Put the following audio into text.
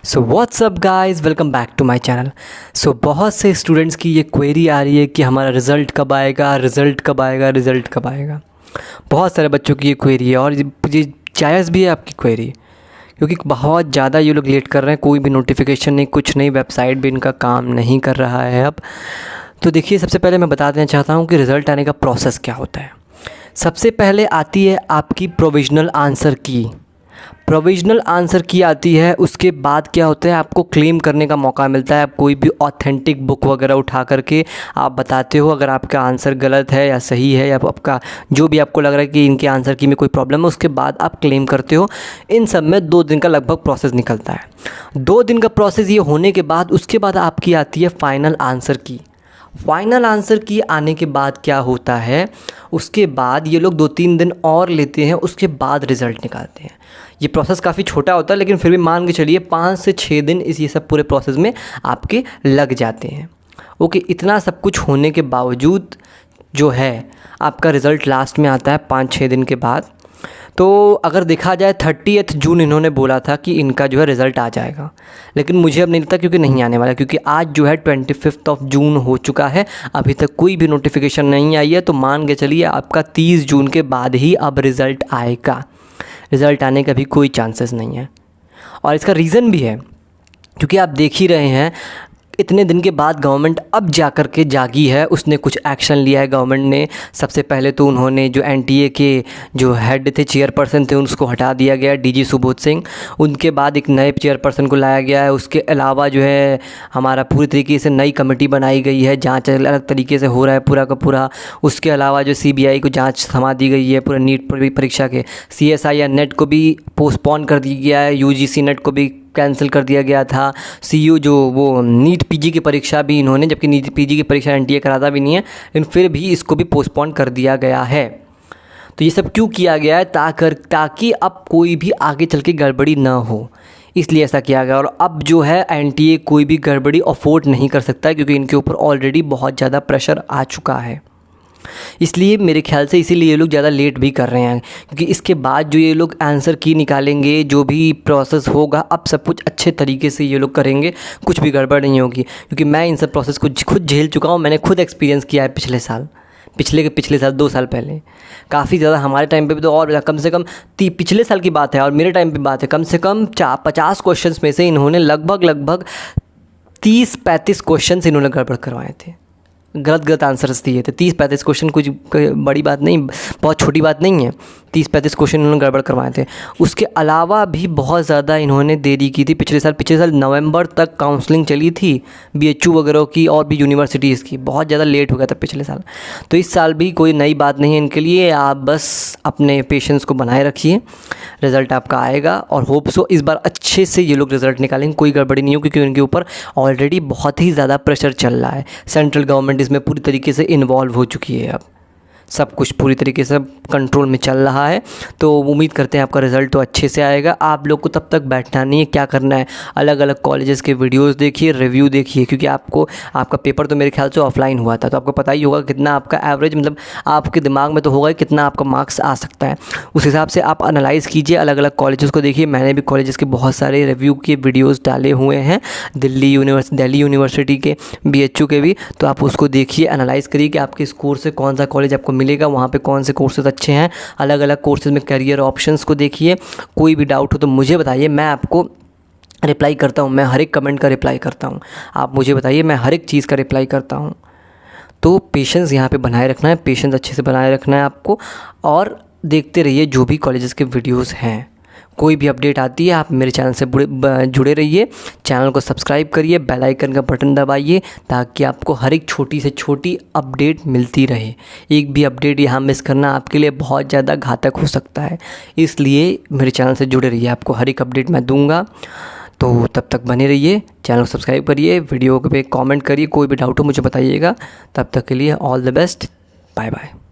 So what's up guys, welcome back to my channel. So बहुत से students की ये क्वेरी आ रही है कि हमारा रिज़ल्ट कब आएगा, रिज़ल्ट कब आएगा, रिज़ल्ट कब आएगा। बहुत सारे बच्चों की ये क्वेरी है और ये जायज़ भी है आपकी क्वेरी, क्योंकि बहुत ज़्यादा ये लोग लेट कर रहे हैं। कोई भी नोटिफिकेशन नहीं, कुछ नहीं, वेबसाइट भी इनका काम नहीं कर रहा है अब। तो देखिए, सबसे पहले मैं बता देना चाहता हूँ कि रिज़ल्ट आने का प्रोसेस क्या होता है। सबसे पहले आती है आपकी प्रोविज़नल आंसर की। प्रोविज़नल आंसर की आती है, उसके बाद क्या होता है, आपको क्लेम करने का मौका मिलता है। आप कोई भी ऑथेंटिक बुक वगैरह उठा करके आप बताते हो अगर आपका आंसर गलत है या सही है, या आपका जो भी आपको लग रहा है कि इनके आंसर की में कोई प्रॉब्लम है, उसके बाद आप क्लेम करते हो। इन सब में 2 दिन का लगभग प्रोसेस निकलता है। 2 दिन का प्रोसेस ये होने के बाद उसके बाद आपकी आती है फ़ाइनल आंसर की। फाइनल आंसर की आने के बाद क्या होता है, उसके बाद ये लोग 2-3 दिन और लेते हैं, उसके बाद रिज़ल्ट निकालते हैं। ये प्रोसेस काफ़ी छोटा होता है, लेकिन फिर भी मान के चलिए 5 से 6 दिन ये सब पूरे प्रोसेस में आपके लग जाते हैं। ओके, इतना सब कुछ होने के बावजूद जो है आपका रिज़ल्ट लास्ट में आता है 5-6 दिन के बाद। तो अगर देखा जाए 30 जून इन्होंने बोला था कि इनका जो है रिज़ल्ट आ जाएगा, लेकिन मुझे अब नहीं लगता, क्योंकि नहीं आने वाला, क्योंकि आज जो है 25 जून हो चुका है, अभी तक कोई भी नोटिफिकेशन नहीं आई है। तो मान के चलिए आपका 30 जून के बाद ही अब रिज़ल्ट आएगा। रिज़ल्ट आने का भी कोई चांसेस नहीं है, और इसका रीज़न भी है, क्योंकि आप देख ही रहे हैं इतने दिन के बाद गवर्नमेंट अब जा कर के जागी है, उसने कुछ एक्शन लिया है गवर्नमेंट ने। सबसे पहले तो उन्होंने जो एनटीए के जो हेड थे, चेयरपर्सन थे, उसको हटा दिया गया, डीजी सुबोध सिंह। उनके बाद एक नए चेयरपर्सन को लाया गया है। उसके अलावा जो है हमारा पूरी तरीके से नई कमेटी बनाई गई है, जांच अलग तरीके से हो रहा है पूरा का पूरा। उसके अलावा जो सीबीआई को जाँच थमा दी गई है पूरा नीट परीक्षा के। सीएसआई या नेट को भी पोस्टपोन कर दिया गया है, यूजीसी नेट को भी कैंसिल कर दिया गया था। सीयू जो वो नीट पीजी की परीक्षा भी इन्होंने, जबकि नीट पीजी की परीक्षा एनटीए कराता भी नहीं है, लेकिन फिर भी इसको भी पोस्टपोन कर दिया गया है। तो ये सब क्यों किया गया है, ताकि अब कोई भी आगे चल के गड़बड़ी ना हो, इसलिए ऐसा किया गया। और अब जो है एनटीए कोई भी गड़बड़ी अफोर्ड नहीं कर सकता, क्योंकि इनके ऊपर ऑलरेडी बहुत ज़्यादा प्रेशर आ चुका है। इसलिए मेरे ख्याल से इसीलिए ये लोग ज़्यादा लेट भी कर रहे हैं, क्योंकि इसके बाद जो ये लोग आंसर की निकालेंगे, जो भी प्रोसेस होगा, अब सब कुछ अच्छे तरीके से ये लोग करेंगे, कुछ भी गड़बड़ नहीं होगी। क्योंकि मैं इन सब प्रोसेस को खुद झेल चुका हूँ, मैंने खुद एक्सपीरियंस किया है पिछले साल, पिछले साल 2 साल पहले काफ़ी ज़्यादा। हमारे टाइम पे भी तो और कम से कम पिछले साल की बात है और मेरे टाइम पे बात है, कम से कम 50 क्वेश्चंस में से इन्होंने लगभग 30-35 क्वेश्चंस इन्होंने गड़बड़ करवाए थे, गलत आंसर्स दिए थे। 30-35 क्वेश्चन कुछ बड़ी बात नहीं, बहुत छोटी बात नहीं है। 30-35 क्वेश्चन इन्होंने गड़बड़ करवाए थे। उसके अलावा भी बहुत ज़्यादा इन्होंने देरी की थी। पिछले साल नवंबर तक काउंसलिंग चली थी बीएचयू वगैरह की और भी यूनिवर्सिटीज़ की, बहुत ज़्यादा लेट हो गया था पिछले साल। तो इस साल भी कोई नई बात नहीं है इनके लिए, आप बस अपने पेशेंस को बनाए रखिए, रिज़ल्ट आपका आएगा। और होप सो इस बार अच्छे से ये लोग रिज़ल्ट निकालेंगे, कोई गड़बड़ी नहीं हो, क्योंकि उनके ऊपर ऑलरेडी बहुत ही ज़्यादा प्रेशर चल रहा है। सेंट्रल गवर्नमेंट इसमें पूरी तरीके से इन्वॉल्व हो चुकी है, अब सब कुछ पूरी तरीके से कंट्रोल में चल रहा है। तो उम्मीद करते हैं आपका रिज़ल्ट तो अच्छे से आएगा। आप लोग को तब तक बैठना नहीं है, क्या करना है, अलग अलग कॉलेजेस के वीडियोस देखिए, रिव्यू देखिए, क्योंकि आपका पेपर तो मेरे ख्याल से ऑफलाइन हुआ था, तो आपको पता ही होगा कितना आपका एवरेज, मतलब आपके दिमाग में तो होगा कितना आपका मार्क्स आ सकता है। उस हिसाब से आप एनालाइज़ कीजिए, अलग अलग कॉलेजेस को देखिए। मैंने भी कॉलेजेस के बहुत सारे रिव्यू के वीडियोज़ डाले हुए हैं, दिल्ली यूनिवर्सिटी के, बीएचयू के भी, तो आप उसको देखिए, एनालाइज़ करिए कि आपके स्कोर से कौन सा कॉलेज आपको मिलेगा, वहाँ पे कौन से कोर्सेज़ अच्छे हैं। अलग अलग कोर्सेज़ में करियर ऑप्शंस को देखिए। कोई भी डाउट हो तो मुझे बताइए, मैं आपको रिप्लाई करता हूँ, मैं हर एक कमेंट का रिप्लाई करता हूँ। आप मुझे बताइए, मैं हर एक चीज़ का रिप्लाई करता हूँ। तो पेशेंस यहाँ पे बनाए रखना है, पेशेंस अच्छे से बनाए रखना है आपको, और देखते रहिए जो भी कॉलेजेस के वीडियोज़ हैं। कोई भी अपडेट आती है आप मेरे चैनल से जुड़े रहिए, चैनल को सब्सक्राइब करिए, बेल आइकन का बटन दबाइए, ताकि आपको हर एक छोटी से छोटी अपडेट मिलती रहे। एक भी अपडेट यहाँ मिस करना आपके लिए बहुत ज़्यादा घातक हो सकता है, इसलिए मेरे चैनल से जुड़े रहिए, आपको हर एक अपडेट मैं दूँगा। तो तब तक बने रहिए, चैनल को सब्सक्राइब करिए, वीडियो पे कमेंट करिए, कोई भी डाउट हो मुझे बताइएगा। तब तक के लिए all the best, bye bye.